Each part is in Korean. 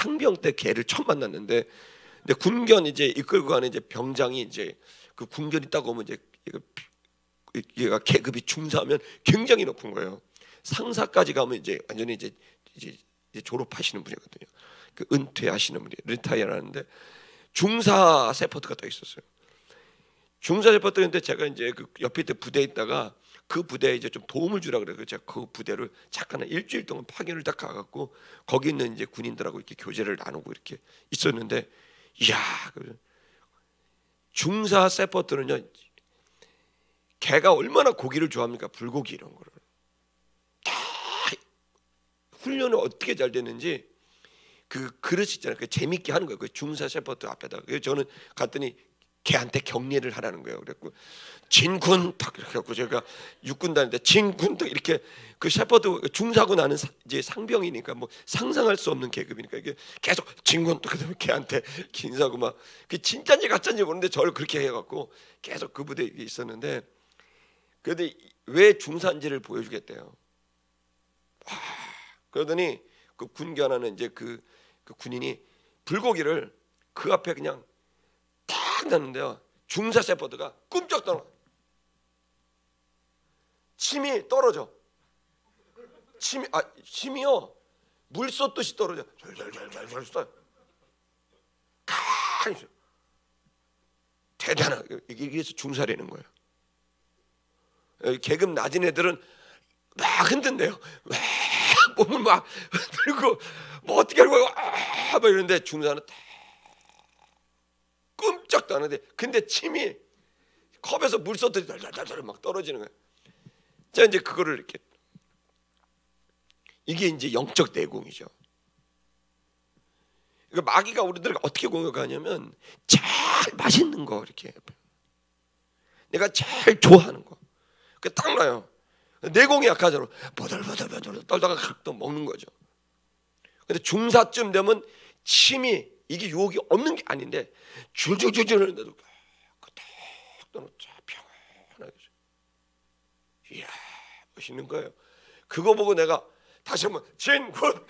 상병 때 걔를 처음 만났는데, 근데 군견 이제 이끌고 가는 이제 병장이 이제 그 군견이 딱 오면 이제 얘가 계급이 중사하면 굉장히 높은 거예요. 상사까지 가면 이제 완전히 이제 졸업하시는 분이거든요. 그 은퇴하시는 분이 리타이어라는데 중사 세포트가 또 있었어요. 중사 세포트인데 제가 이제 그 옆에 있던 부대에 있다가 그 부대에 이제 좀 도움을 주라 그래서 제가 그 부대를 잠깐 일주일 동안 파견을 딱 가갖고 거기 있는 이제 군인들하고 이렇게 교제를 나누고 이렇게 있었는데, 이야, 중사 세포트는요, 걔가 얼마나 고기를 좋아합니까? 불고기 이런 거를 다 훈련을 어떻게 잘 됐는지 그 그릇 있잖아요. 그 재밌게 하는 거예요. 그 중사 세포트 앞에다가. 그래서 저는 갔더니 걔한테 격려를 하라는 거예요. 그랬고 진군 딱 이렇게 하고, 제가 육군 다닐 때 진군 딱 이렇게 그 셰퍼드 중사고 나는 이제 상병이니까 뭐 상상할 수 없는 계급이니까 이게 계속 진군 딱 그다음에 걔한테 긴사고 막 그 진짜인지 가짜인지 모르는데 저를 그렇게 해갖고 계속 그 부대에 있었는데, 그런데 왜 중사인지를 보여주겠대요. 그러더니 그 군견하는 이제 그 군인이 불고기를 그 앞에 그냥 딱 놨는데요, 중사 세포드가 끔쩍 떨어, 침이 떨어져. 침이요 물 쏟듯이 떨어져. 절절절절 쏟아. 가만히 있어. 대단한, 이게 중사라는 거예요. 계급 낮은 애들은 막 흔든대요. 몸을 막 들고 뭐 어떻게 하고 막 이러는데 중사는 끔찍도 안 하는데, 근데 침이 컵에서 물 쏟듯이 달달달 막 떨어지는 거예요. 자, 이제 그거를 이렇게, 이게 이제 영적 내공이죠. 그러니까 마귀가 우리들 어떻게 공격하냐면 제일 맛있는 거, 이렇게 내가 제일 좋아하는 거 그 딱 나요. 내공이 약하잖아. 버들버들 떨다가 또 먹는 거죠. 근데 중사쯤 되면 침이, 이게 유혹이 없는 게 아닌데 줄줄줄줄 하는데도 딱 평안하게. 이야, 멋있는 거예요. 그거 보고 내가 다시 한번 진군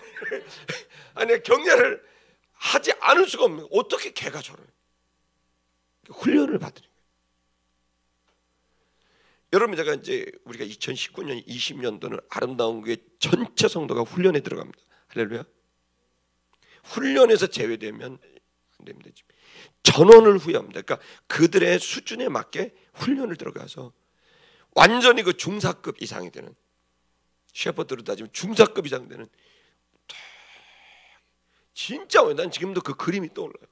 아니 격려를 하지 않을 수가 없는 거예요. 어떻게 걔가 저래? 훈련을 받으니. 여러분, 제가 이제 우리가 2019년 20년도는 아름다운 교회 전체 성도가 훈련에 들어갑니다. 할렐루야. 훈련에서 제외되면 안 됩니다. 전원을 후회합니다. 그러니까 그들의 수준에 맞게 훈련을 들어가서 완전히 그 중사급 이상이 되는, 셰퍼드로 따지면 중사급 이상 되는, 진짜 난 지금도 그 그림이 떠올라요.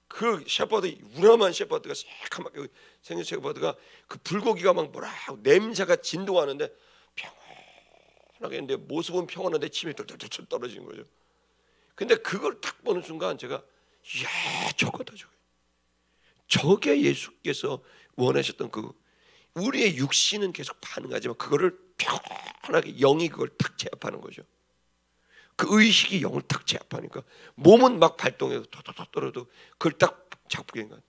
그 셰퍼드, 우람한 셰퍼드가 새카맣게 생긴 셰퍼드가 그 불고기가 막 뭐라 냄새가 진동하는데 평안하게 했는데, 모습은 평안한데 침이 덜덜덜 떨어지는 거죠. 근데 그걸 딱 보는 순간 제가, 이야, 저거다 저거. 저게 예수께서 원하셨던 그, 우리의 육신은 계속 반응하지만 그거를 평안하게 영이 그걸 탁 제압하는 거죠. 그 의식이 영을 탁 제압하니까 몸은 막 발동해서 도도도 떨어도 그걸 딱 잡게 되는.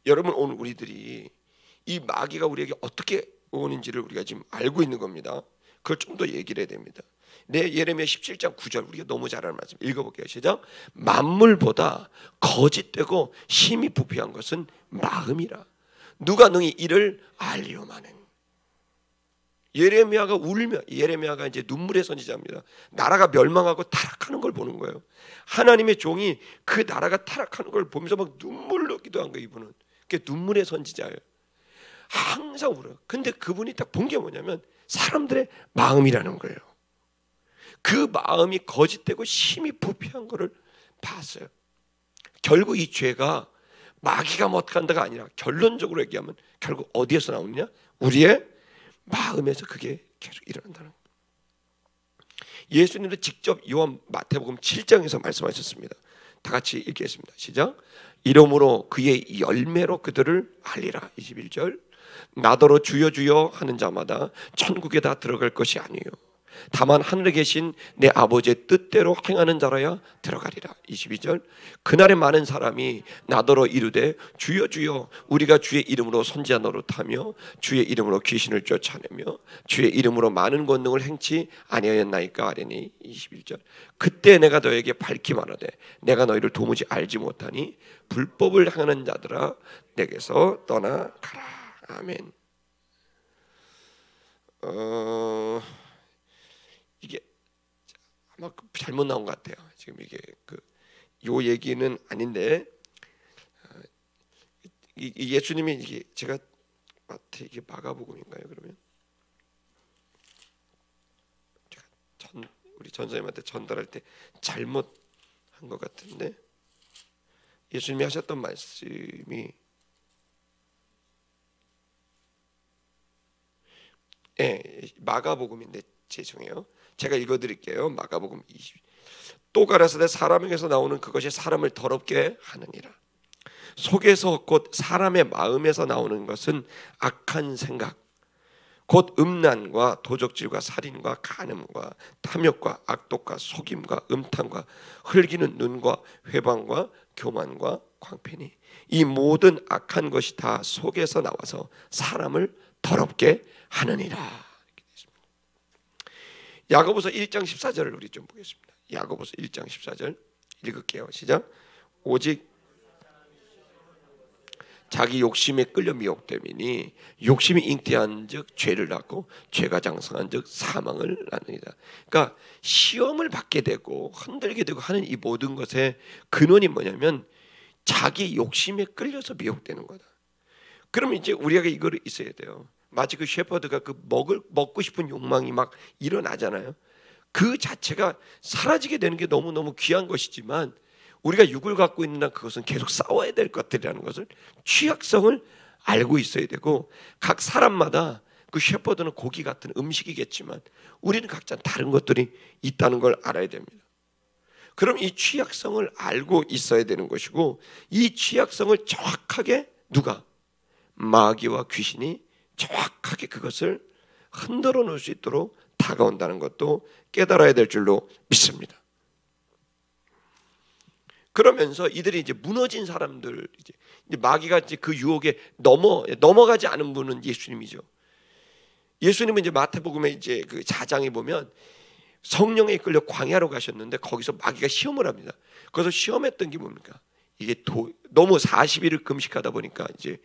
여러분, 오늘 우리들이 이 마귀가 우리에게 어떻게 오는지를 우리가 지금 알고 있는 겁니다. 그걸 좀 더 얘기를 해야 됩니다. 예레미야 17장 9절 우리가 너무 잘 아는 말씀 읽어볼게요. 시작. 만물보다 거짓되고 심히 부패한 것은 마음이라. 누가 능히 이를 알리오마는. 예레미야가 울며, 예레미야가 이제 눈물의 선지자입니다. 나라가 멸망하고 타락하는 걸 보는 거예요. 하나님의 종이 그 나라가 타락하는 걸 보면서 막 눈물로 기도한 거예요. 이분은 그게 눈물의 선지자예요. 항상 울어요. 근데 그분이 딱 본 게 뭐냐면 사람들의 마음이라는 거예요. 그 마음이 거짓되고 심히 부패한 거를 봤어요. 결국 이 죄가 마귀가 뭐 어떻게 한다가 아니라, 결론적으로 얘기하면 결국 어디에서 나오느냐? 우리의 마음에서 그게 계속 일어난다는 거예요. 예수님도 직접 요한 마태복음 7장에서 말씀하셨습니다. 다 같이 읽겠습니다. 시작. 이러므로 그의 열매로 그들을 알리라. 21절. 나더러 주여 주여 하는 자마다 천국에 다 들어갈 것이 아니요 다만 하늘에 계신 내 아버지의 뜻대로 행하는 자라야 들어가리라. 22절. 그날에 많은 사람이 나더러 이르되 주여 주여 우리가 주의 이름으로 선지자 노릇하며 주의 이름으로 귀신을 쫓아내며 주의 이름으로 많은 권능을 행치 아니하였나이까 하리니. 21절. 그때 내가 너에게 밝히 말하되 내가 너희를 도무지 알지 못하니 불법을 행하는 자들아 내게서 떠나가라. 아멘. 이게 아마 잘못 나온 것 같아요. 지금 이게 요 얘기는 아닌데 이 예수님이 이게 제가 이게 마가복음인가요? 그러면 제가 우리 전사님한테 전달할 때 잘못한 것 같은데 예수님이 하셨던 말씀이 마가복음인데 죄송해요. 제가 읽어드릴게요. 마가복음 20. 또 가라사대 사람에게서 나오는 그것이 사람을 더럽게 하느니라. 속에서 곧 사람의 마음에서 나오는 것은 악한 생각 곧 음란과 도적질과 살인과 간음과 탐욕과 악독과 속임과 음탕과 흘기는 눈과 회방과 교만과 광패니 이 모든 악한 것이 다 속에서 나와서 사람을 더럽게 하느니라. 야고보서 1장 14절을 우리 좀 보겠습니다. 야고보서 1장 14절 읽을게요. 시작. 오직 자기 욕심에 끌려 미혹됨이니 욕심이 잉태한즉 죄를 낳고 죄가 장성한즉 사망을 낳느니라. 그러니까 시험을 받게 되고 흔들게 되고 하는 이 모든 것의 근원이 뭐냐면 자기 욕심에 끌려서 미혹되는 거다. 그러면 이제 우리가 이거를 있어야 돼요. 마치 그 셰퍼드가 먹고 싶은 욕망이 막 일어나잖아요. 그 자체가 사라지게 되는 게 너무너무 귀한 것이지만 우리가 육을 갖고 있는 한 그것은 계속 싸워야 될 것들이라는 것을 취약성을 알고 있어야 되고 각 사람마다 그 셰퍼드는 고기 같은 음식이겠지만 우리는 각자 다른 것들이 있다는 걸 알아야 됩니다. 그럼 이 취약성을 알고 있어야 되는 것이고 이 취약성을 정확하게 누가? 마귀와 귀신이 정확하게 그것을 흔들어 놓을 수 있도록 다가온다는 것도 깨달아야 될 줄로 믿습니다. 그러면서 이들이 이제 무너진 사람들, 이제 마귀가 이제 그 유혹에 넘어가지 않은 분은 예수님이죠. 예수님은 이제 마태복음에 이제 그 4장에 보면 성령에 이끌려 광야로 가셨는데 거기서 마귀가 시험을 합니다. 거기서 시험했던 게 뭡니까? 이게 너무 40일을 금식하다 보니까 이제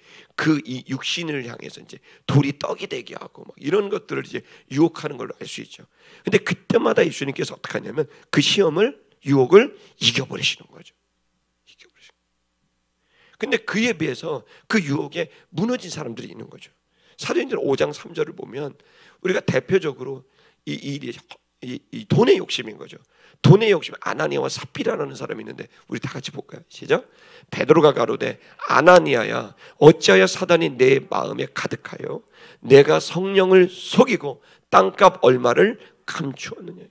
이 육신을 향해서 이제 돌이 떡이 되게 하고 막 이런 것들을 이제 유혹하는 걸로 알 수 있죠. 근데 그때마다 예수님께서 어떻게 하냐면 그 유혹을 이겨버리시는 거죠. 근데 그에 비해서 그 유혹에 무너진 사람들이 있는 거죠. 사도행전 5장 3절을 보면 우리가 대표적으로 이 돈의 욕심인 거죠. 돈의 욕심, 아나니아와 삽비라라는 사람이 있는데 우리 다 같이 볼까요? 시작. 베드로가 가로되 아나니아야 어찌하여 사단이 내 마음에 가득하여 내가 성령을 속이고 땅값 얼마를 감추었느냐.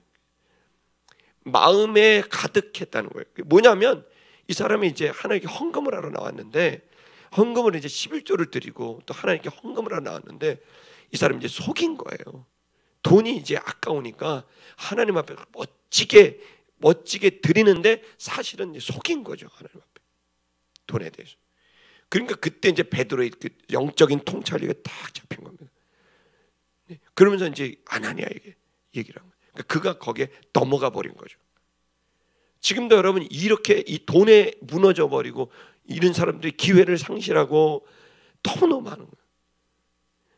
마음에 가득했다는 거예요. 뭐냐면 이 사람이 이제 하나님께 헌금을 하러 나왔는데 헌금을 이제 11조를 드리고 또 하나님께 헌금을 하러 나왔는데 이 사람이 이제 속인 거예요. 돈이 이제 아까우니까 하나님 앞에 멋지게 드리는데 사실은 이제 속인 거죠. 하나님 앞에 돈에 대해서. 그러니까 그때 이제 베드로의 그 영적인 통찰력이 딱 잡힌 겁니다. 그러면서 이제 아나니아에게 얘기를 한 거예요. 그러니까 그가 거기에 넘어가 버린 거죠. 지금도 여러분 이렇게 이 돈에 무너져 버리고 이런 사람들이 기회를 상실하고 너무너무 많은 거예요.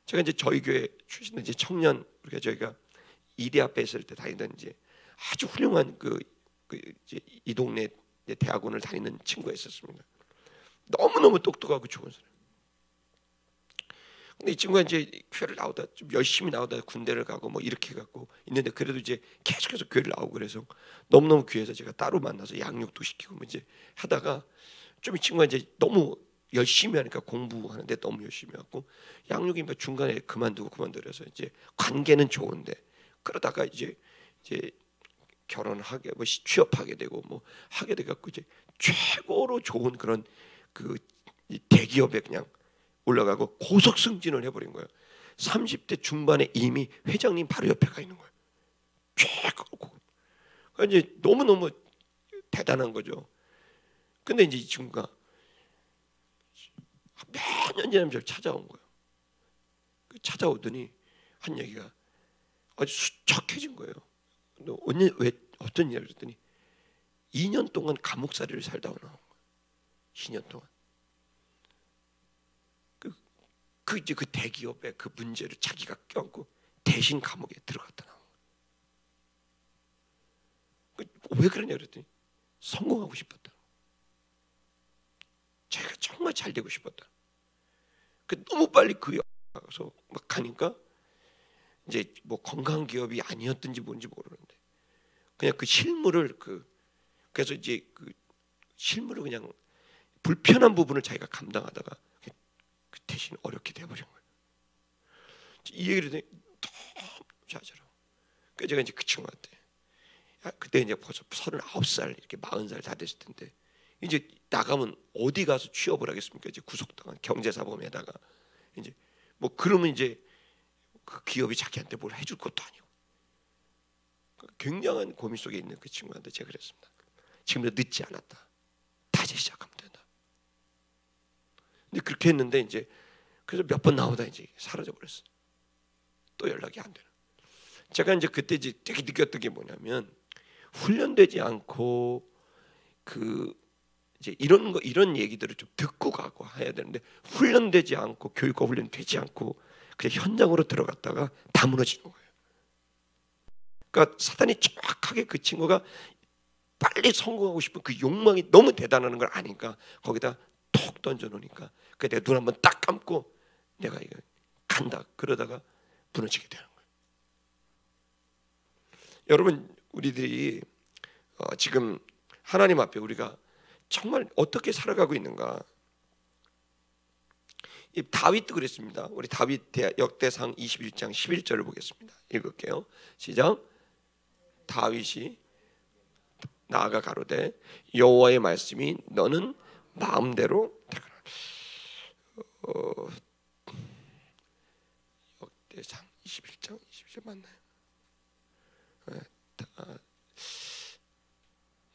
제가 이제 저희 교회 출신의 이제 청년 우리가 저희가 이대 앞에 있을 때 다니던 이제 아주 훌륭한 이제 이 동네 대학원을 다니는 친구가 있었습니다. 너무너무 똑똑하고 좋은 사람. 근데 이 친구가 이제 교회를 나오다 좀 열심히 나오다 군대를 가고 뭐 이렇게 갖고 있는데 그래도 이제 계속해서 교회를 나오고 그래서 너무너무 귀해서 제가 따로 만나서 양육도 시키고 뭐 이제 하다가 좀 이 친구가 이제 너무 열심히 하니까 공부하는데 너무 열심히 하고 양육이 뭐 중간에 그만두려서 이제 관계는 좋은데 그러다가 이제 결혼하게 뭐 취업하게 되고 뭐 하게 돼 갖고 이제 최고로 좋은 그런 그 대기업에 그냥 올라가고 고속 승진을 해버린 거예요. 30대 중반에 이미 회장님 바로 옆에 가 있는 거예요. 쫙 걷고. 이제 너무너무 대단한 거죠. 근데 이제 이 친구가 몇 년 지나면 저를 찾아온 거예요. 찾아오더니 한 얘기가 아주 수척해진 거예요. 너 언제 왜 어떤 일을 했더니 2년 동안 감옥살이를 살다 오는 거예요. 2년 동안. 이제 그 대기업의 그 문제를 자기가 껴안고 대신 감옥에 들어갔다 나온 거예요. 왜 그러냐 그랬더니 성공하고 싶었다. 자기가 정말 잘 되고 싶었다. 너무 빨리 그 가서 막 가니까 이제 뭐 건강 기업이 아니었든지 뭔지 모르는데 그냥 그 실무를 그래서 이제 그 실무를 그냥 불편한 부분을 자기가 감당하다가 그 대신 어렵게 돼버린 거예요. 이 얘기를 너무 좌절하고. 그래서 제가 이제 그 친구한테 그때 이제 벌써 39살 이렇게 40살 다 됐을 텐데 이제 나가면 어디 가서 취업을 하겠습니까? 이제 구속당한 경제사범에다가 이제 뭐 그러면 이제 그 기업이 자기한테 뭘 해줄 것도 아니고 굉장한 고민 속에 있는 그 친구한테 제가 그랬습니다. 지금도 늦지 않았다. 다시 시작하면 된다. 근데 그렇게 했는데 이제 그래서 몇 번 나오다 이제 사라져 버렸어. 또 연락이 안 되는. 제가 이제 그때 이제 되게 느꼈던 게 뭐냐면 훈련되지 않고 이제 이런 얘기들을 좀 듣고 가고 해야 되는데 훈련되지 않고 교육과 훈련되지 않고 그냥 현장으로 들어갔다가 다 무너지는 거예요. 그러니까 사단이 정확하게 그 친구가 빨리 성공하고 싶은 그 욕망이 너무 대단한 걸 아니까 거기다 톡 던져놓으니까 그 내가 눈 한번 딱 감고 내가 이거 간다 그러다가 무너지게 되는 거예요. 여러분 우리들이 지금 하나님 앞에 우리가 정말 어떻게 살아가고 있는가? 이 다윗도 그랬습니다. 우리 다윗 역대상 21장 11절을 보겠습니다. 읽을게요. 시작. 다윗이 나아가 가로되 여호와의 말씀이 너는 마음대로 역대상 21장 20절 맞나요?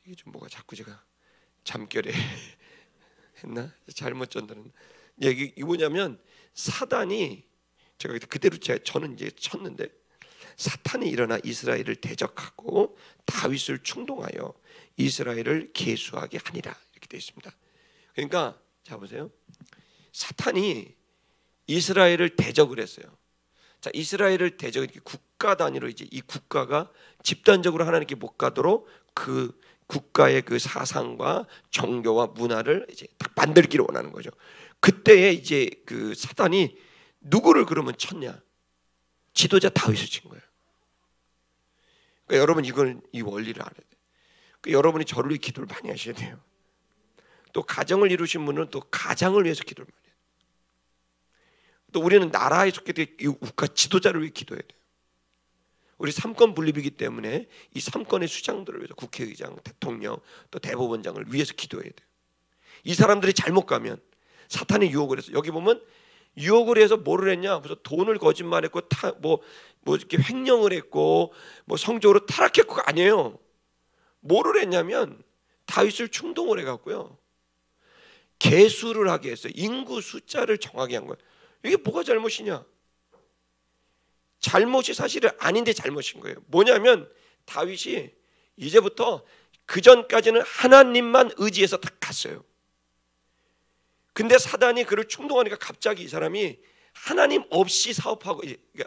이게 좀 뭐가 자꾸 제가 잠결에 했나? 잘못 전달은 얘기 이 뭐냐면 사단이 제가 그대로 저는 이제 쳤는데 사탄이 일어나 이스라엘을 대적하고 다윗을 충동하여 이스라엘을 계수하게 하니라 이렇게 되어 있습니다. 그러니까 자 보세요. 사탄이 이스라엘을 대적을 했어요. 자 이스라엘을 대적 이렇게 국가 단위로 이제 이 국가가 집단적으로 하나님께 못 가도록 그 국가의 그 사상과 종교와 문화를 이제 딱 만들기를 원하는 거죠. 그때에 이제 그 사단이 누구를 그러면 쳤냐? 지도자 다윗을 친 거예요. 그러니까 여러분 이 원리를 알아야 돼요. 그러니까 여러분이 저를 위해 기도를 많이 하셔야 돼요. 또 가정을 이루신 분은 또 가장을 위해서 기도를 많이 해요. 또 우리는 나라에 속해 된 이 국가 지도자를 위해 기도해야 돼요. 우리 삼권 분립이기 때문에 이 삼권의 수장들을 위해서 국회의장, 대통령, 또 대법원장을 위해서 기도해야 돼요. 이 사람들이 잘못 가면 사탄이 유혹을 해서 여기 보면 유혹을 해서 뭐를 했냐? 무슨 돈을 거짓말했고 뭐 이렇게 횡령을 했고 뭐 성적으로 타락했고가 아니에요. 뭐를 했냐면 다윗을 충동을 해갖고요. 계수를 하게 했어요. 인구 숫자를 정하게 한 거예요. 이게 뭐가 잘못이냐? 잘못이 사실은 아닌데 잘못인 거예요. 뭐냐면 다윗이 이제부터 그 전까지는 하나님만 의지해서 딱 갔어요. 근데 사단이 그를 충동하니까 갑자기 이 사람이 하나님 없이 사업하고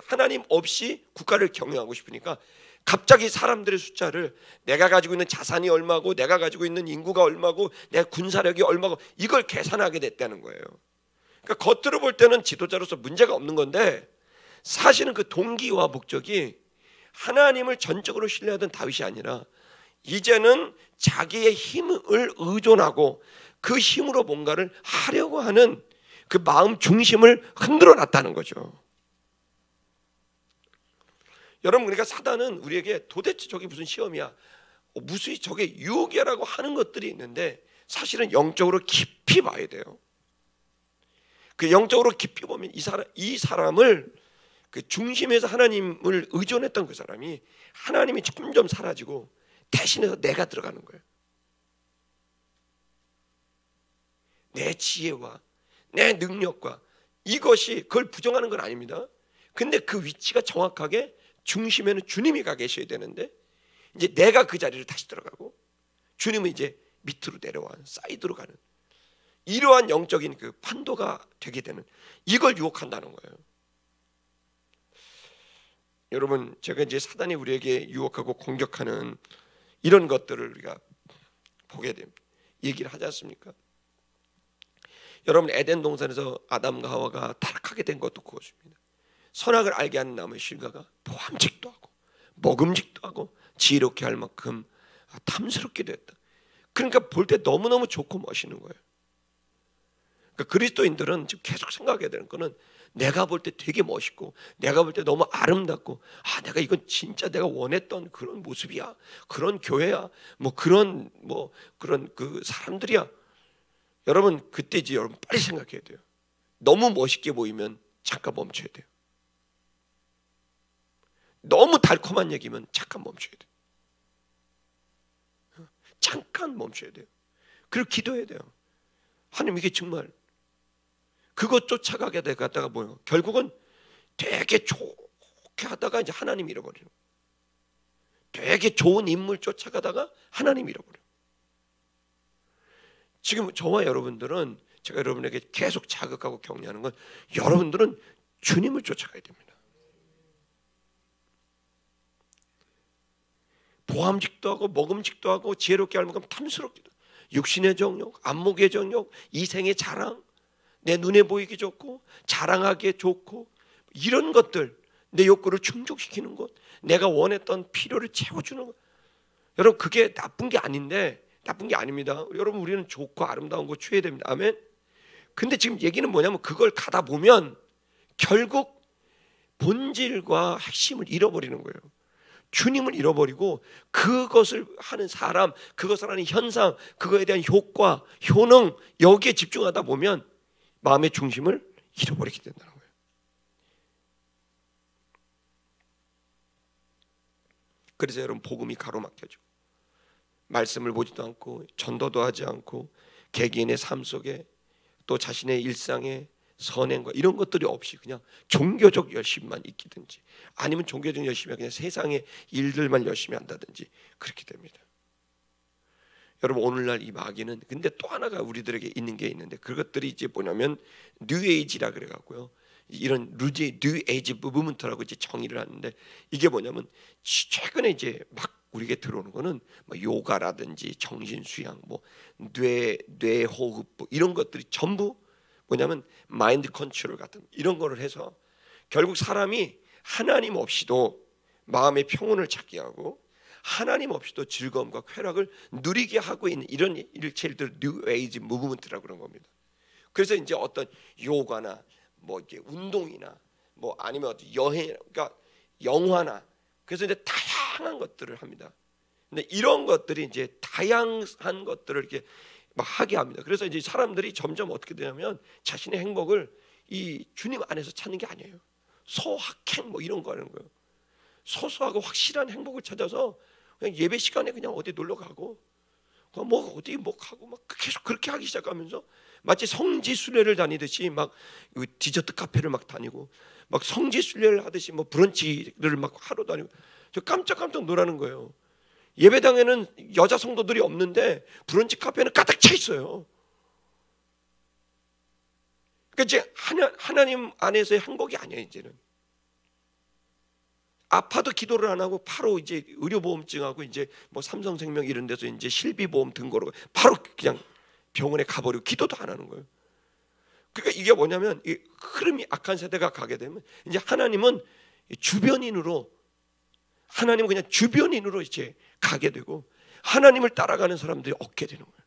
하나님 없이 국가를 경영하고 싶으니까 갑자기 사람들의 숫자를 내가 가지고 있는 자산이 얼마고 내가 가지고 있는 인구가 얼마고 내 군사력이 얼마고 이걸 계산하게 됐다는 거예요. 그러니까 겉으로 볼 때는 지도자로서 문제가 없는 건데 사실은 그 동기와 목적이 하나님을 전적으로 신뢰하던 다윗이 아니라 이제는 자기의 힘을 의존하고 그 힘으로 뭔가를 하려고 하는 그 마음 중심을 흔들어 놨다는 거죠. 여러분 그러니까 사단은 우리에게 도대체 저게 무슨 시험이야 무슨 저게 유혹이라고 하는 것들이 있는데 사실은 영적으로 깊이 봐야 돼요. 그 영적으로 깊이 보면 이 사람을 그 중심에서 하나님을 의존했던 그 사람이 하나님이 점점 사라지고 대신해서 내가 들어가는 거예요. 내 지혜와 내 능력과 이것이 그걸 부정하는 건 아닙니다. 근데 그 위치가 정확하게 중심에는 주님이 가 계셔야 되는데 이제 내가 그 자리를 다시 들어가고 주님은 이제 밑으로 내려와는 사이드로 가는 이러한 영적인 그 판도가 되게 되는 이걸 유혹한다는 거예요. 여러분, 제가 이제 사단이 우리에게 유혹하고 공격하는 이런 것들을 우리가 보게 됩니다. 얘기를 하지 않습니까? 여러분, 에덴 동산에서 아담과 하와가 타락하게 된 것도 그것입니다. 선악을 알게 하는 나무의 실과가 보암직도 하고 먹음직도 하고 지혜롭게 할 만큼 탐스럽기도 했다. 그러니까 볼 때 너무너무 좋고 멋있는 거예요. 그러니까 그리스도인들은 지금 계속 생각해야 되는 거는 내가 볼 때 되게 멋있고 내가 볼 때 너무 아름답고 내가 이건 진짜 내가 원했던 그런 모습이야, 그런 교회야, 그런 그 사람들이야. 여러분, 그때 이제 여러분 빨리 생각해야 돼요. 너무 멋있게 보이면 잠깐 멈춰야 돼요. 너무 달콤한 얘기면 잠깐 멈춰야 돼요. 잠깐 멈춰야 돼요. 그리고 기도해야 돼요. 하나님, 이게 정말 그것 쫓아가게 되다가 뭐예요? 결국은 되게 좋게 하다가 이제 하나님 잃어버리는 거예요. 되게 좋은 인물 쫓아가다가 하나님 잃어버려요. 지금 저와 여러분들은, 제가 여러분에게 계속 자극하고 격려하는 건, 여러분들은 주님을 쫓아가야 됩니다. 보암직도 하고 먹음직도 하고 지혜롭게 할 만큼 탐스럽기도, 육신의 정욕, 안목의 정욕, 이생의 자랑, 내 눈에 보이기 좋고 자랑하기에 좋고 이런 것들, 내 욕구를 충족시키는 것, 내가 원했던 필요를 채워주는 것, 여러분 그게 나쁜 게 아닌데, 나쁜 게 아닙니다. 여러분, 우리는 좋고 아름다운 거 취해야 됩니다. 아멘. 근데 지금 얘기는 뭐냐면, 그걸 가다 보면 결국 본질과 핵심을 잃어버리는 거예요. 주님을 잃어버리고 그것을 하는 사람, 그것을 하는 현상, 그거에 대한 효과, 효능, 여기에 집중하다 보면 마음의 중심을 잃어버리게 된다는 거예요. 그래서 여러분, 복음이 가로막혀지고 말씀을 보지도 않고 전도도 하지 않고 개개인의 삶 속에 또 자신의 일상에 선행과 이런 것들이 없이 그냥 종교적 열심만 있기든지, 아니면 종교적 열심이 그냥 세상의 일들만 열심히 한다든지 그렇게 됩니다. 여러분, 오늘날 이 마귀는 근데 또 하나가 우리들에게 있는 게 있는데, 그것들이 이제 뭐냐면 뉴에이지라 그래갖고요, 이런 뉴에이지 무브먼트라고 이제 정의를 하는데, 이게 뭐냐면 최근에 이제 막 우리에게 들어오는 거는 요가라든지 정신수양, 뇌호흡 이런 것들이 전부 뭐냐면 마인드 컨트롤 같은 이런 거를 해서 결국 사람이 하나님 없이도 마음의 평온을 찾게 하고 하나님 없이도 즐거움과 쾌락을 누리게 하고 있는 이런 일체를 뉴에이지 무브먼트라고 그런 겁니다. 그래서 이제 어떤 요가나 이게 운동이나 아니면 어떤 여행, 그러니까 영화나, 그래서 이제 다양한 것들을 합니다. 근데 이런 것들이 이제 다양한 것들을 이렇게 막 하게 합니다. 그래서 이제 사람들이 점점 어떻게 되냐면 자신의 행복을 이 주님 안에서 찾는 게 아니에요. 소확행 이런 거 하는 거예요. 소소하고 확실한 행복을 찾아서 그냥 예배 시간에 그냥 어디 놀러 가고 어디 하고 막 계속 그렇게 하기 시작하면서 마치 성지순례를 다니듯이 막 디저트 카페를 막 다니고 막 성지순례를 하듯이 브런치를 막 하러 다니고, 저 깜짝깜짝 놀라는 거예요. 예배당에는 여자 성도들이 없는데 브런치 카페는 가득 차 있어요. 그러니까 이제 하나님 안에서의 행복이 아니에요. 이제는 아파도 기도를 안 하고 바로 이제 의료보험증하고 이제 삼성생명 이런 데서 이제 실비보험 등거로 바로 그냥 병원에 가버리고 기도도 안 하는 거예요. 그러니까 이게 뭐냐면, 이 흐름이 악한 세대가 가게 되면 이제 하나님은 그냥 주변인으로 이제 가게 되고 하나님을 따라가는 사람들이 없게 되는 거예요.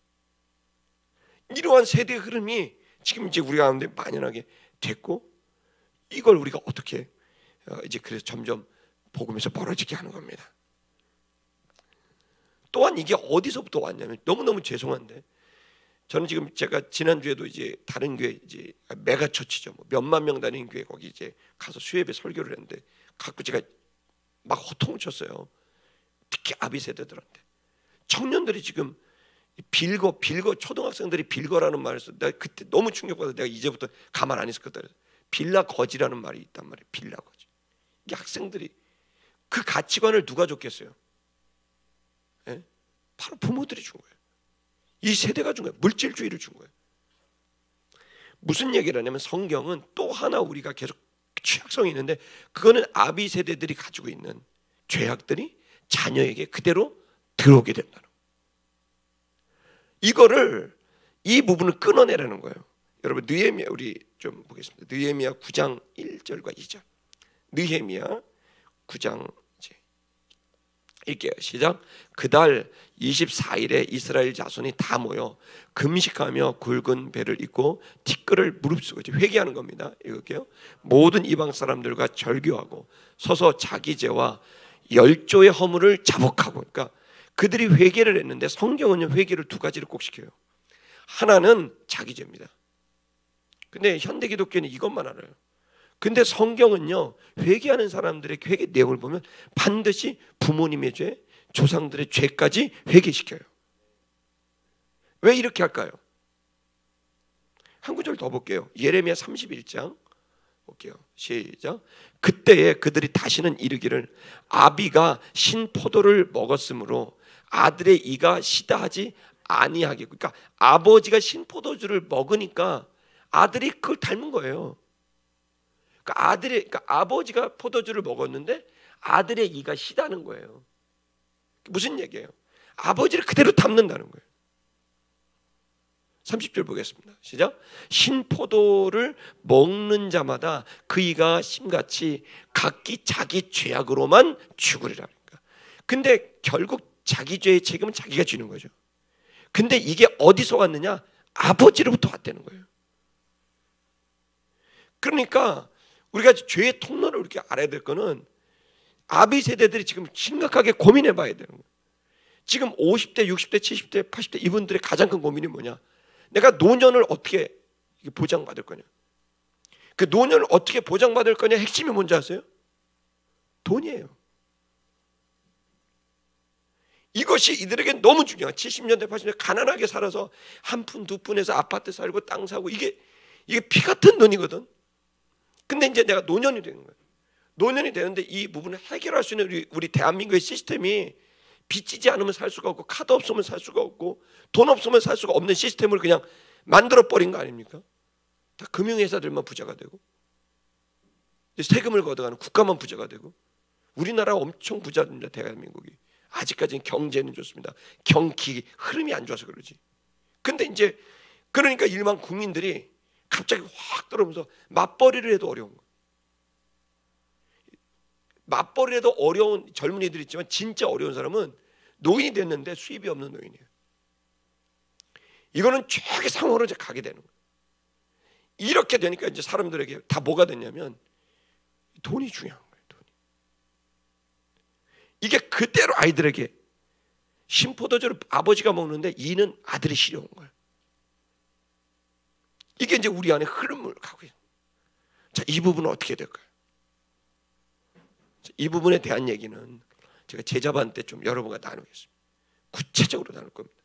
이러한 세대 흐름이 지금 이제 우리 가운데 만연하게 됐고, 이걸 우리가 어떻게 이제 그래서 점점 복음에서 벌어지게 하는 겁니다. 또한 이게 어디서부터 왔냐면, 너무너무 죄송한데 저는 지금 제가 지난주에도 이제 다른 교회 이제 메가처치죠. 뭐 몇만 명 다니는 교회 거기 이제 가서 수예배 설교를 했는데 가끔 제가 막 호통을 쳤어요. 특히 아비 세대들한테. 청년들이 지금 빌거 초등학생들이 빌거라는 말을 써. 내가 그때 너무 충격받아서 내가 이제부터 가만 안 있을 거다. 빌라 거지라는 말이 있단 말이에요. 빌라 거지. 이게 학생들이 그 가치관을 누가 줬겠어요? 예? 바로 부모들이 준 거예요. 이 세대가 준 거예요. 물질주의를 준 거예요. 무슨 얘기를 하냐면 성경은 또 하나 우리가 계속 취약성이 있는데 그거는 아비 세대들이 가지고 있는 죄악들이 자녀에게 그대로 들어오게 된다는 거예요. 이거를 이 부분을 끊어내라는 거예요. 여러분 느헤미야 우리 좀 보겠습니다. 느헤미야 9장 1절과 2절. 느헤미야 9장 읽게요. 시작. 그달 24일에 이스라엘 자손이 다 모여 금식하며 굵은 배를 입고 티끌을 무릅쓰고 회개하는 겁니다. 읽을게요. 모든 이방 사람들과 절교하고 서서 자기 죄와 열조의 허물을 자복하고. 그러니까 그들이 회개를 했는데 성경은 회개를 두 가지를 꼭 시켜요. 하나는 자기 죄입니다. 근데 현대 기독교는 이것만 알아요. 근데 성경은요, 회개하는 사람들의 회개 내용을 보면 반드시 부모님의 죄, 조상들의 죄까지 회개시켜요. 왜 이렇게 할까요? 한 구절 더 볼게요. 예레미야 31장 볼게요. 시작. 그때에 그들이 다시는 이르기를 아비가 신포도를 먹었으므로 아들의 이가 시다하지 아니하겠고. 그러니까 아버지가 신포도주를 먹으니까 아들이 그걸 닮은 거예요. 그러니까 아버지가 포도주를 먹었는데 아들의 이가 시다는 거예요. 무슨 얘기예요? 아버지를 그대로 닮는다는 거예요. 30절 보겠습니다. 시작. 신포도를 먹는 자마다 그 이가 심같이 각기 자기 죄악으로만 죽으리라. 근데 결국 자기 죄의 책임은 자기가 지는 거죠. 근데 이게 어디서 왔느냐? 아버지로부터 왔다는 거예요. 그러니까 우리가 죄의 통로를 이렇게 알아야 될 거는 아비 세대들이 지금 심각하게 고민해 봐야 되는 거예요. 지금 50대, 60대, 70대, 80대 이분들의 가장 큰 고민이 뭐냐? 내가 노년을 어떻게 보장받을 거냐? 그 노년을 어떻게 보장받을 거냐 핵심이 뭔지 아세요? 돈이에요. 이것이 이들에게 너무 중요해요. 70년대, 80년대 가난하게 살아서 한 푼, 두 푼에서 아파트 살고 땅 사고 이게 피 같은 돈이거든. 근데 이제 내가 노년이 되는 거예요. 노년이 되는데 이 부분을 해결할 수 있는 우리 대한민국의 시스템이 빚지지 않으면 살 수가 없고 카드 없으면 살 수가 없고 돈 없으면 살 수가 없는 시스템을 그냥 만들어버린 거 아닙니까? 다 금융회사들만 부자가 되고 세금을 걷어가는 국가만 부자가 되고. 우리나라 엄청 부자입니다. 대한민국이. 아직까지는 경제는 좋습니다. 경기 흐름이 안 좋아서 그러지. 근데 이제 그러니까 일반 국민들이 갑자기 확 들어오면서 맞벌이를 해도 어려운 거예요. 맞벌이를 해도 어려운 젊은이들이 있지만 진짜 어려운 사람은 노인이 됐는데 수입이 없는 노인이에요. 이거는 최악의 상황으로 이제 가게 되는 거예요. 이렇게 되니까 이제 사람들에게 다 뭐가 됐냐면 돈이 중요한 거예요. 돈이. 이게 그대로 아이들에게 신포도주를 아버지가 먹는데 이는 아들이 싫어온 거예요. 이게 이제 우리 안에 흐름을 가고 있어요. 자, 이 부분은 어떻게 될까요? 자, 이 부분에 대한 얘기는 제가 제자반 때 좀 여러분과 나누겠습니다. 구체적으로 나눌 겁니다.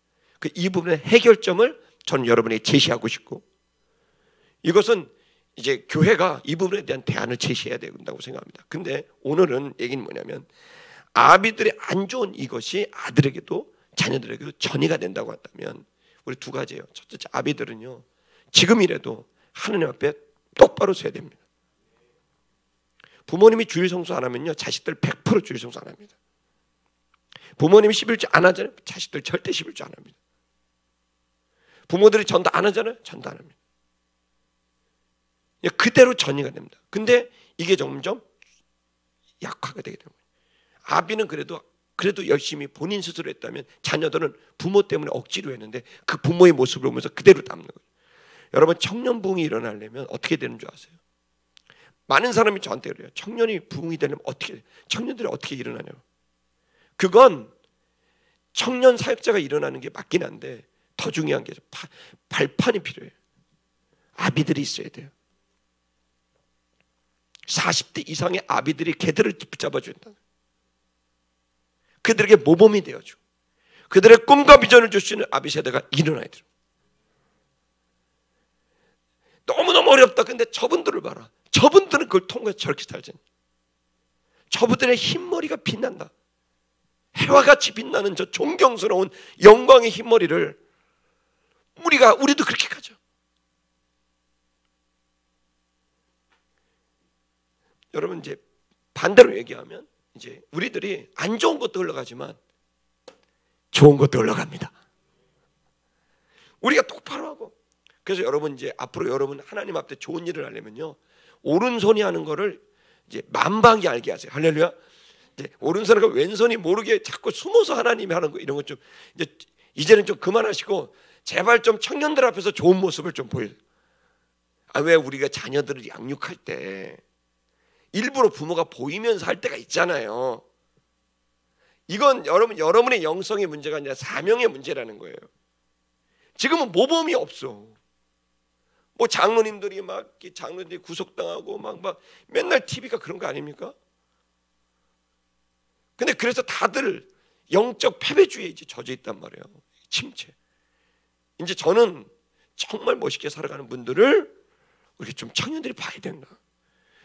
이 부분의 해결점을 저는 여러분에게 제시하고 싶고, 이것은 이제 교회가 이 부분에 대한 대안을 제시해야 된다고 생각합니다. 근데 오늘은 얘기는 뭐냐면 아비들의 안 좋은 이것이 아들에게도 자녀들에게도 전이가 된다고 한다면 우리 두 가지예요. 첫째, 아비들은요 지금이라도 하느님 앞에 똑바로 서야 됩니다. 부모님이 주일 성수 안 하면요 자식들 100% 주일 성수 안 합니다. 부모님이 11조 안 하잖아요. 자식들 절대 11조 안 합니다. 부모들이 전도 안 하잖아요. 전도 안 합니다. 그대로 전이가 됩니다. 근데 이게 점점 약화가 되게 되는 거예요. 아비는 그래도 열심히 본인 스스로 했다면 자녀들은 부모 때문에 억지로 했는데 그 부모의 모습을 보면서 그대로 담는 거예요. 여러분 청년 부흥이 일어나려면 어떻게 되는 줄 아세요? 많은 사람이 저한테 그래요. 청년이 부흥이 되려면 청년들이 어떻게 일어나냐고. 그건 청년 사역자가 일어나는 게 맞긴 한데 더 중요한 게 발판이 필요해요. 아비들이 있어야 돼요. 40대 이상의 아비들이 걔들을 붙잡아준다. 그들에게 모범이 되어주고 그들의 꿈과 비전을 줄 수 있는 아비 세대가 일어나야 돼요. 너무너무 어렵다. 근데 저분들을 봐라. 저분들은 그걸 통과해서 저렇게 살잖아요. 저분들의 흰머리가 빛난다. 해와 같이 빛나는 저 존경스러운 영광의 흰머리를 우리도 그렇게 가죠. 여러분, 이제 반대로 얘기하면 이제 우리들이 안 좋은 것도 흘러가지만 좋은 것도 흘러갑니다. 우리가 똑바로 하고. 그래서 여러분, 이제 앞으로 여러분 하나님 앞에 좋은 일을 하려면요, 오른손이 하는 거를 이제 만방이 알게 하세요. 할렐루야. 이제 오른손과 왼손이 모르게 자꾸 숨어서 하나님이 하는 거, 이런 것 좀 이제는 좀 그만하시고 제발 좀 청년들 앞에서 좋은 모습을 좀 보여요. 왜 우리가 자녀들을 양육할 때 일부러 부모가 보이면서 할 때가 있잖아요. 이건 여러분의 영성의 문제가 아니라 사명의 문제라는 거예요. 지금은 모범이 없어. 뭐 장로님들이 구속당하고 막 맨날 TV가 그런 거 아닙니까? 근데 그래서 다들 영적 패배주의에 이제 젖어 있단 말이에요. 침체. 이제 저는 정말 멋있게 살아가는 분들을 우리 좀 청년들이 봐야 된다.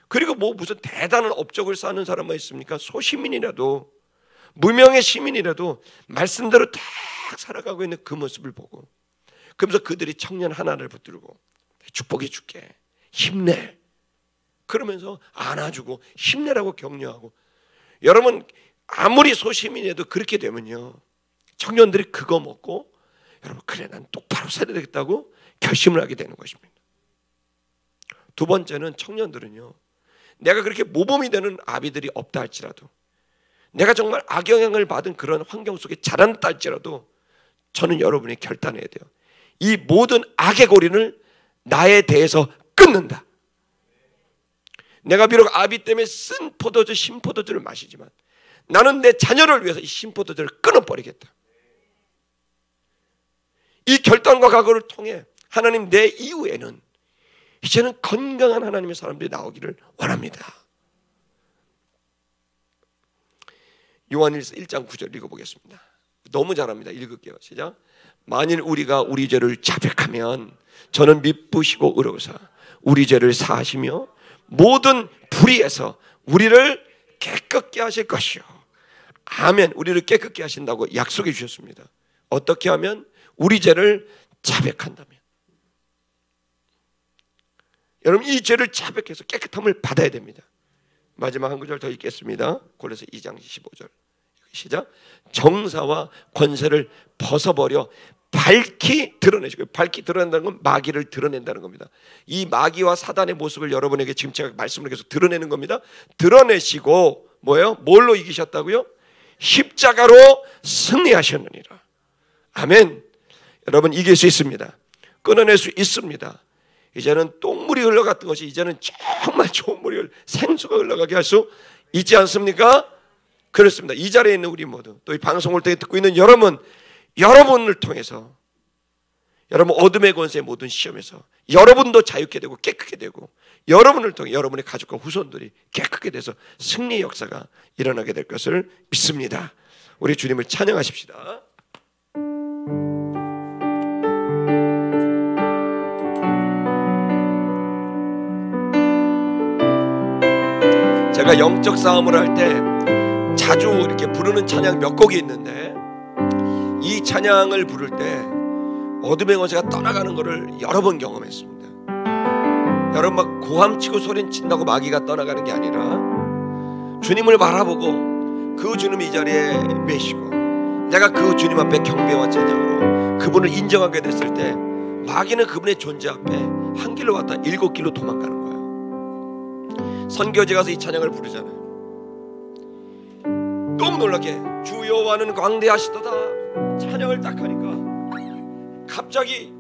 그리고 뭐 무슨 대단한 업적을 쌓는 사람만 있습니까? 소시민이라도, 무명의 시민이라도 말씀대로 딱 살아가고 있는 그 모습을 보고, 그러면서 그들이 청년 하나를 붙들고 축복해 줄게, 힘내, 그러면서 안아주고 힘내라고 격려하고. 여러분, 아무리 소시민이라도 그렇게 되면요, 청년들이 그거 먹고 여러분, 그래 난 똑바로 살아야 되겠다고 결심을 하게 되는 것입니다. 두 번째는, 청년들은요, 내가 그렇게 모범이 되는 아비들이 없다 할지라도, 내가 정말 악영향을 받은 그런 환경 속에 자란다 할지라도, 저는 여러분이 결단해야 돼요. 이 모든 악의 고리를 나에 대해서 끊는다. 내가 비록 아비 때문에 쓴 포도주, 신포도주를 마시지만 나는 내 자녀를 위해서 이 신포도주를 끊어버리겠다. 이 결단과 각오를 통해 하나님, 내 이후에는 이제는 건강한 하나님의 사람들이 나오기를 원합니다. 요한일서 1장 9절 읽어보겠습니다. 너무 잘합니다. 읽을게요. 시작. 만일 우리가 우리 죄를 자백하면 저는 미쁘시고 의로우사 우리 죄를 사하시며 모든 불의에서 우리를 깨끗게 하실 것이요. 아멘. 우리를 깨끗게 하신다고 약속해 주셨습니다. 어떻게 하면? 우리 죄를 자백한다면. 여러분, 이 죄를 자백해서 깨끗함을 받아야 됩니다. 마지막 한 구절 더 읽겠습니다. 골로새 2장 15절 시작. 정사와 권세를 벗어버려 밝히 드러내시고, 밝히 드러낸다는 건 마귀를 드러낸다는 겁니다. 이 마귀와 사단의 모습을 여러분에게 지금 제가 말씀을 계속 드러내는 겁니다. 드러내시고 뭐예요? 뭘로 이기셨다고요? 십자가로 승리하셨느니라. 아멘. 여러분, 이길 수 있습니다. 끊어낼 수 있습니다. 이제는 똥물이 흘러갔던 것이 이제는 정말 좋은 물이, 생수가 흘러가게 할 수 있지 않습니까? 그렇습니다. 이 자리에 있는 우리 모두, 또 이 방송을 통해 듣고 있는 여러분을 통해서, 여러분 어둠의 권세의 모든 시험에서 여러분도 자유케 되고 깨끗게 되고, 여러분을 통해 여러분의 가족과 후손들이 깨끗게 돼서 승리의 역사가 일어나게 될 것을 믿습니다. 우리 주님을 찬양하십시다. 제가 영적 싸움을 할 때 자주 이렇게 부르는 찬양 몇 곡이 있는데, 이 찬양을 부를 때 어둠의 권세가 떠나가는 것을 여러 번 경험했습니다. 여러분, 막 고함치고 소리친다고 마귀가 떠나가는 게 아니라 주님을 바라보고 그 주님이 이 자리에 계시고 내가 그 주님 앞에 경배와 찬양으로 그분을 인정하게 됐을 때, 마귀는 그분의 존재 앞에 한 길로 왔다 7길로 도망가는 거예요. 선교지 가서 이 찬양을 부르잖아요. 너무 놀랍게 주 여호와는 광대하시도다 찬양을 딱 하니까, 갑자기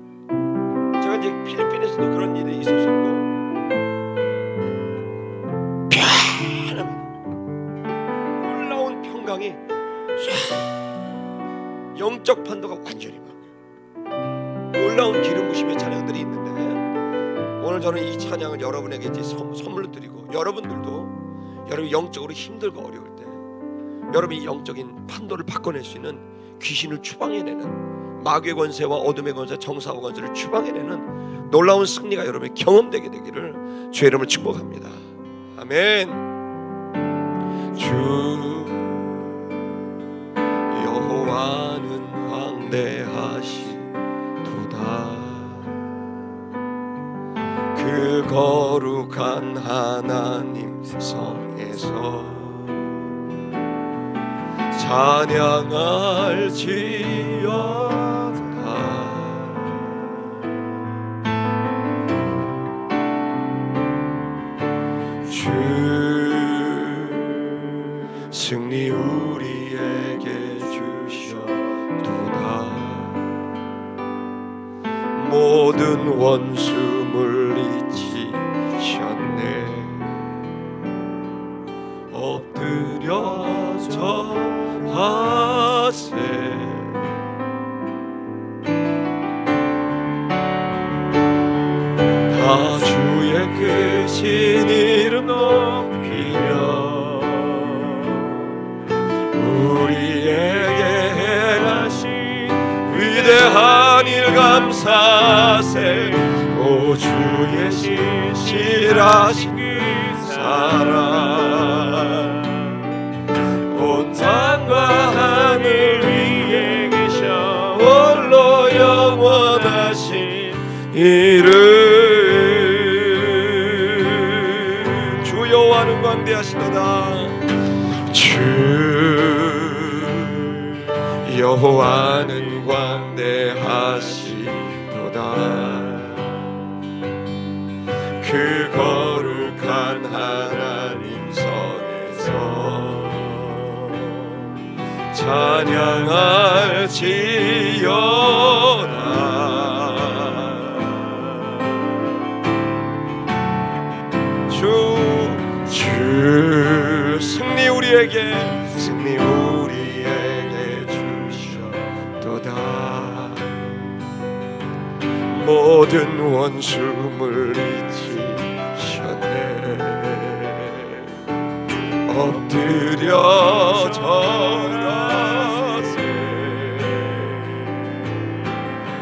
제가 이제 필리핀에서도 그런 일이 있었었고, 편합니다. 올라온 평강이 영적 판도가 완전히 바뀌어요. 놀라운 기름 부심의 찬양들이 있는데, 오늘 저는 이 찬양을 여러분에게 이제 선물로 드리고, 여러분이 영적으로 힘들고 어려울 때 여러분이 영적인 판도를 바꿔낼 수 있는, 귀신을 추방해내는, 마귀의 권세와 어둠의 권세, 정사와 권세를 추방해내는 놀라운 승리가 여러분의 경험되게 되기를 주의 이름으로 축복합니다. 아멘. 주 여호와는 광대하시도다. 그 거룩한 하나님 성에서 찬양할지어다. 주 승리 우리에게 주셨도다. 모든 원수 물리치셨네. 엎드려 절하세. 다 주의 크신 이름 높이며 우리에게 행하신 위대한 일 감사세. 오 주의 신실하신 그 사랑 온 땅과 하늘 위에 계셔 홀로 영원하신 이름. 주 여호와는 광대하시도다. 주 여호와는 광대하시도다. 그 거룩한 하나님 성에서 찬양할지어다. 주 승리 우리에게 주셨도다. 모든 원수 물리치셨네. 엎드려 절하세.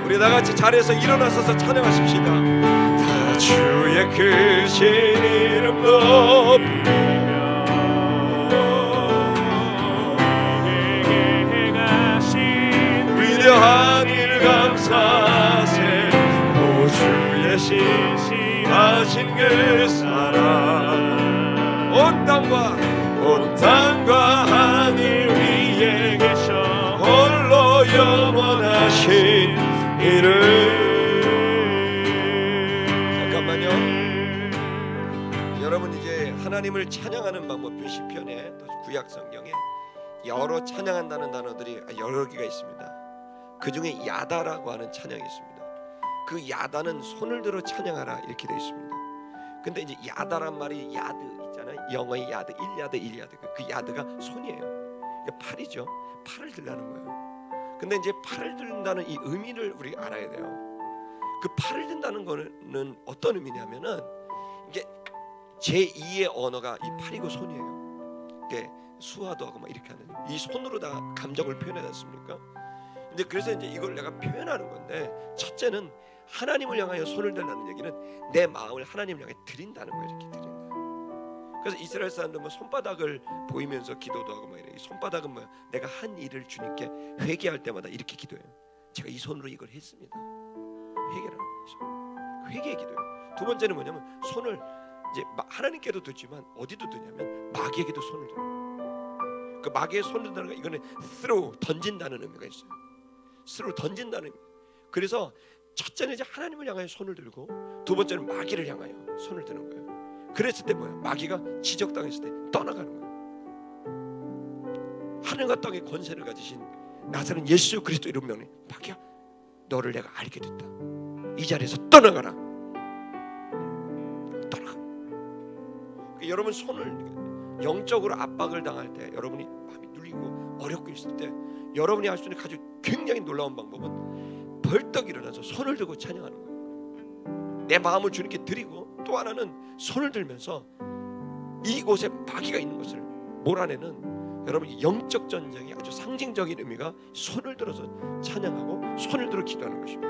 우리 다같이 자리에서 일어나서서 찬양하십시다. 다 주의 크신 이름 높이며 우리에게 행하신 위대한 일 감사세. 오 주의 신실하신 그 사랑 온 땅과 하늘 위에 계셔 홀로 영원하신 이름. 잠깐만요. 여러분, 이제 하나님을 찬양하는 방법표 시편에 또 구약 성경에 여러 찬양한다는 단어들이 여러 개가 있습니다. 그 중에 야다라고 하는 찬양이 있습니다. 그 야다는 손을 들어 찬양하라 이렇게 되어 있습니다. 근데 이제 야다란 말이 야드 있잖아요. 영어의 야드, 일야드. 그 야드가 손이에요. 팔이죠. 팔을 들라는 거예요. 근데 이제 팔을 든다는 이 의미를 우리가 알아야 돼요. 그 팔을 든다는 거는 어떤 의미냐면은 이게 제2의 언어가 이 팔이고 손이에요. 이게 수화도 하고 막 이렇게 하는 이 손으로 다 감정을 표현하지 않습니까? 근데 그래서 이제 이걸 내가 표현하는 건데, 첫째는 하나님을 향하여 손을 들라는 얘기는 내 마음을 하나님을 향해 드린다는 거예요. 이렇게 드린다. 그래서 이스라엘 사람들 뭐 손바닥을 보이면서 기도도 하고 막 이래. 이 손바닥은 뭐야? 내가 한 일을 주님께 회개할 때마다 이렇게 기도해요. 제가 이 손으로 이걸 했습니다. 회개라는 거죠. 회개의 기도예요. 두 번째는 뭐냐면 손을 이제 하나님께도 듣지만 어디도 드냐면 마귀에게도 손을 들어요. 그 마귀의 손을 든다는 거, 이거는 throw, 던진다는 의미가 있어요. throw, 던진다는 의미. 그래서 첫째는 이제 하나님을 향하여 손을 들고, 두 번째는 마귀를 향하여 손을 드는 거예요. 그랬을 때 뭐야? 마귀가 지적당했을 때 떠나가는 거예요. 하늘과 땅의 권세를 가지신 나사렛 예수 그리스도 이름 명에, 마귀야, 너를 내가 알게 됐다. 이 자리에서 떠나가라. 떠나가. 여러분, 손을 영적으로 압박을 당할 때, 여러분이 마음이 눌리고 어렵고 있을 때, 여러분이 할 수 있는 아주 굉장히 놀라운 방법은 벌떡 일어나서 손을 들고 찬양하는 거예요. 내 마음을 주님께 드리고, 또 하나는 손을 들면서 이곳에 마귀가 있는 것을 몰아내는, 여러분 영적 전쟁이 아주 상징적인 의미가 손을 들어서 찬양하고 손을 들어 기도하는 것입니다.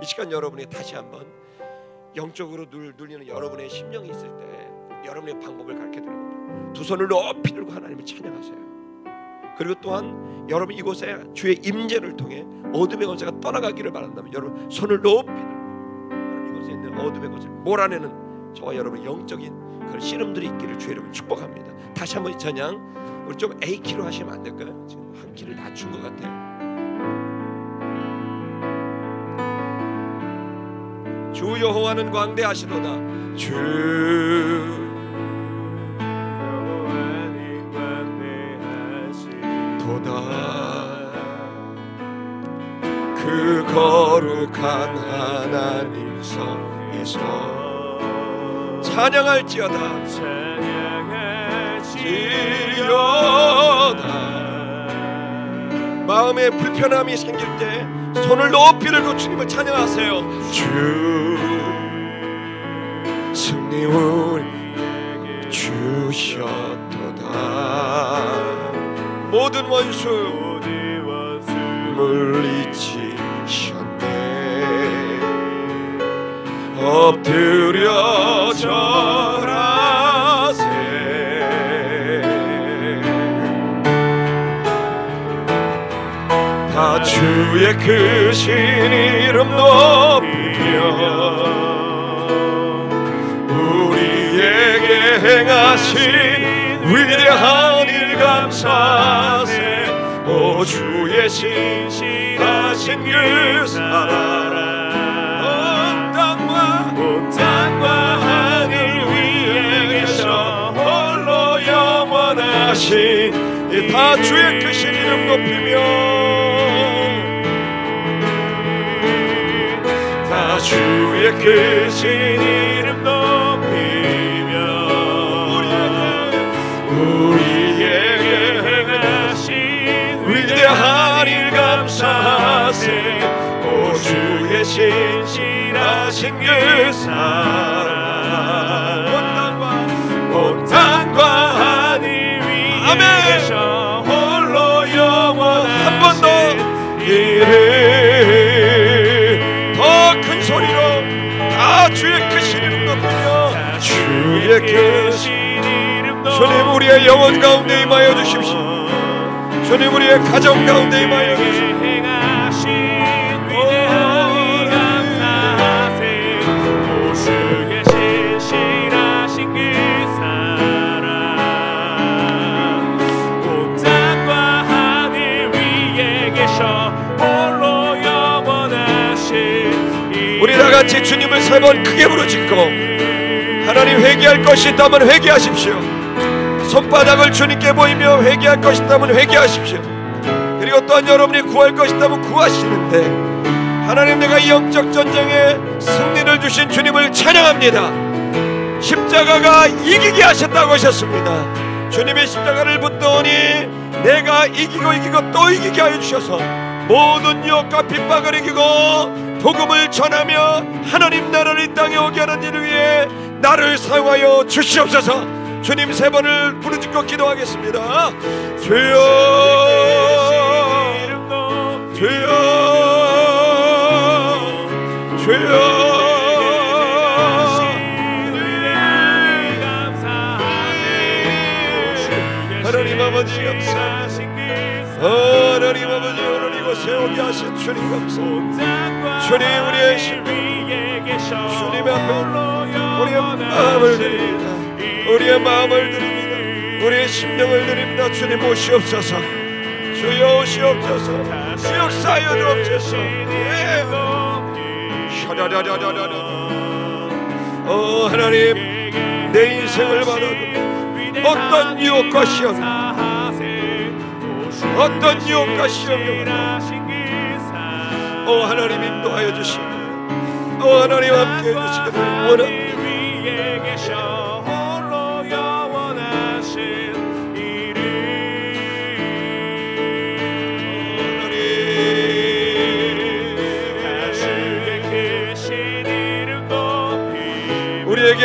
이 시간 여러분이 다시 한번 영적으로 눌리는 여러분의 심령이 있을 때 여러분의 방법을 가르쳐드립니다. 두 손을 높이 들고 하나님을 찬양하세요. 그리고 또한 여러분 이곳에 주의 임재를 통해 어둠의 권세가 떠나가기를 바란다면 여러분 손을 높이 들고 여러분 이곳에 있는 어둠의 것을 몰아내는 저와 여러분 영적인 그런 씨름들이 있기를 주의 이름으로 축복합니다. 다시 한번 이 찬양 우리 좀 A키로 하시면 안 될까요? 지금 한 키를 낮춘 것 같아요. 주 여호와는 광대하시도다. 주 여호와는 광대하시도다. 그 거룩한 하나님 성에서 찬양할지어다. 마음에 불편함이 생길 때 손을 높이 들고 주님을 찬양하세요. 주 승리 우리에게 주셨도다. 모든 원수 물리치셨네. 엎드려 절하세. 다 주의 크신 이름 높이며 우리에게 행하신 위대한 일 감사하세. 오 주의 신실하신 그 사랑 온 땅과 하늘 위에 계셔 홀로 영원하신 다 주의 크신 이름 높이며 다 주의 크신 이름 높이며 우리에게 행하신 위대한 일 감사하세. 오 주의 신실하신 그 사랑 온 땅과 하늘 위에 계셔 홀로 영원하신 한 번 더 이름 더 큰 소리로 다 주의 크신 이름 높이며 주의 크신 이름 주님 우리의 영혼 가운데 임하여 주십시오. 주님 우리의 가정 가운데 임하여 주십시오. 우리 다같이 주님을 세 번 크게 부르짖고 하나님 회개할 것이 있다면 회개하십시오. 손바닥을 주님께 보이며 회개할 것이 있다면 회개하십시오. 그리고 또한 여러분이 구할 것이 있다면 구하시는데 하나님 내가 이 영적 전쟁에 승리를 주신 주님을 찬양합니다. 십자가가 이기게 하셨다고 하셨습니다. 주님의 십자가를 붙더니 내가 이기고 또 이기게 하여 주셔서 모든 유혹과 핍박을 이기고 복음을 전하며 하나님 나라를 이 땅에 오게 하는 일을 위해 나를 사용하여 주시옵소서. 주님 세 번을 부르짖고 기도하겠습니다. 주여 주여 주여 하나님 아버지 감사합니다. 하나님 아버지 오늘 이곳에 오게 하신 주님 감사합니다. 주님 우리의 심령 주님 앞에 우리의 마음을 드립니다. 우리의 마음을 드립니다. 우리의 심령을 드립니다. 주님 오시옵소서. 주여 오시옵소서. 주역사여 주옵소서. 하나님 내 인생을 받아도 어떤 유혹과 시험이 어떤 유혹과 시험이 하나님 인도하여 주시고 하나님 함께 해주시기를 원합니다.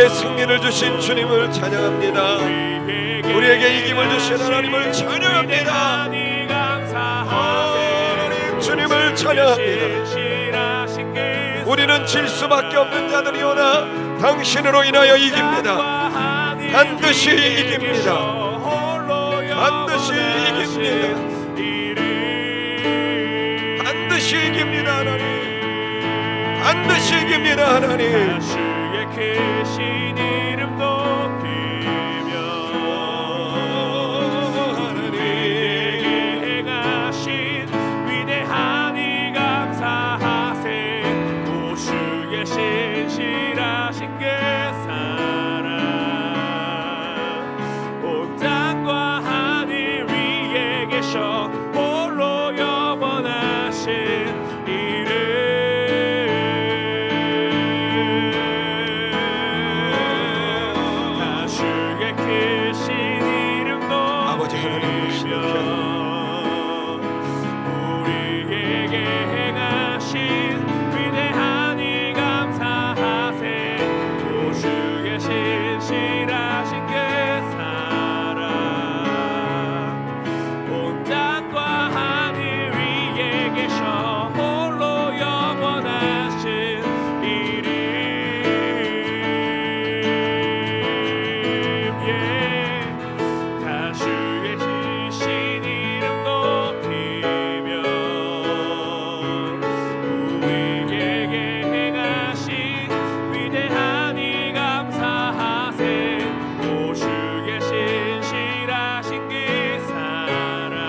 우리에게 승리를 주신 주님을 찬양합니다. 우리에게 이김을 주신 하나님을 찬양합니다. 하나님 주님을 찬양합니다. 우리는 질 수밖에 없는 자들이오나 당신으로 인하여 이깁니다. 반드시 이깁니다. 반드시 이깁니다. 반드시 이깁니다. 하나님 반드시 이깁니다. 하나님 주의 크신 이름 높이며 우리에게 행하신 위대한 일 감사하세. 오 주의 신실하신 그 사랑 온 땅과 하늘 위에 계셔 홀로 영원하신 이름. 우리에게 행하신 위대한 일 감사하세. 오 주의 신실하신 그 사랑 온 땅과 하늘 위에 계셔 홀로 영원하신 이름. 다 주의 크신 이름 높이며 우리에게 행하신 위대한 일 감사하세. 오 주의 신실하신 그 사랑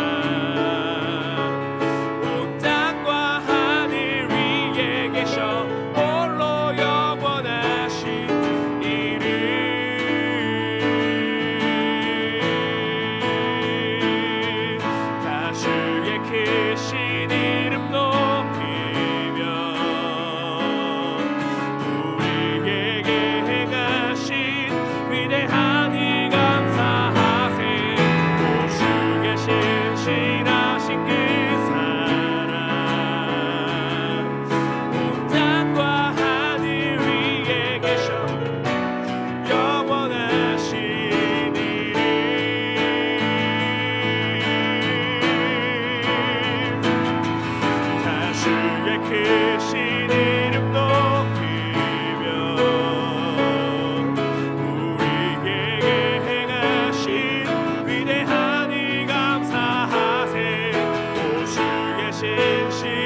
온 땅과 하늘 위에 계셔 홀로 영원하신 이름. 다 주의 크신 이름 높이며 우리에게 행하신 위대한 일 감사하세. 오 주의 신실하신 그 사랑 온 땅과 하늘 위에 계셔 영원하신 이름. 다 주의 크신 이름 높이며 우리에게 행하신 위대한 일 감사하세. 오 주의 신실